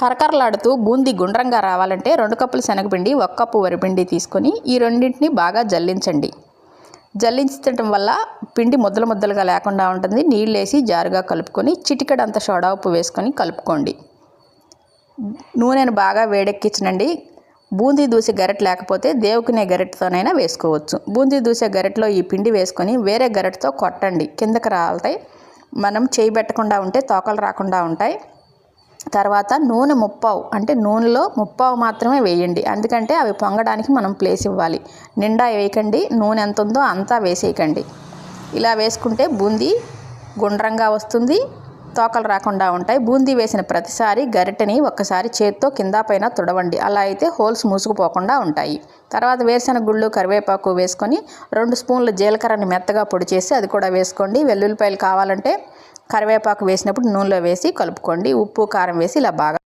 కరకరలాడుతూ బూందీ గుండ్రంగా రావాలంటే 2 కప్పులు శనగపిండి 1 కప్పు వరిపిండి తీసుకొని ఈ రెండింటిని బాగా జల్లించండి. జల్లించడం వల్ల పిండి ముద్దలు ముద్దలుగా లేకుండా ఉంటుంది. నీళ్ళు వేసి జారుగా కలుపుకొని చిటికెడంత సోడా ఉప్పు వేసుకొని కలుపుకోండి. నూనెను బాగా వేడెక్కించండి. బూందీ దూసే గరిటె లేకపోతే దేవుకునే గరిటెతోనైనా వేసుకోవచ్చు. బూందీ దూసే గరిటెలో ఈ పిండి వేసుకొని వేరే గరిటెతో కొట్టండి. కిందకి రాలుతాయి. మనం చేయి పెట్టకుండా ఉంటే తోకలు రాకుండా ఉంటాయి. తర్వాత నూనె ముప్పావు అంటే నూనెలో ముప్పావు మాత్రమే వేయండి. ఎందుకంటే అవి పొంగడానికి మనం ప్లేస్ ఇవ్వాలి. నిండా వేయకండి. నూనె ఎంత ఉందో అంతా వేసేయకండి. ఇలా వేసుకుంటే బూందీ గుండ్రంగా వస్తుంది, తోకలు రాకుండా ఉంటాయి. బూందీ వేసిన ప్రతిసారి గరిటెని ఒక్కసారి చేత్తో కింద పైన తుడవండి. అలా అయితే హోల్స్ మూసుకుపోకుండా ఉంటాయి. తర్వాత వేరుశనగ గుళ్ళు కరివేపాకు వేసుకొని 2 స్పూన్ల జీలకర్రని మెత్తగా పొడి చేసి అది కూడా వేసుకోండి. వెల్లుల్లిపాయలు కావాలంటే కరివేపాకు వేసినప్పుడు నూనెలో వేసి కలుపుకోండి. ఉప్పు కారం వేసి ఇలా బాగా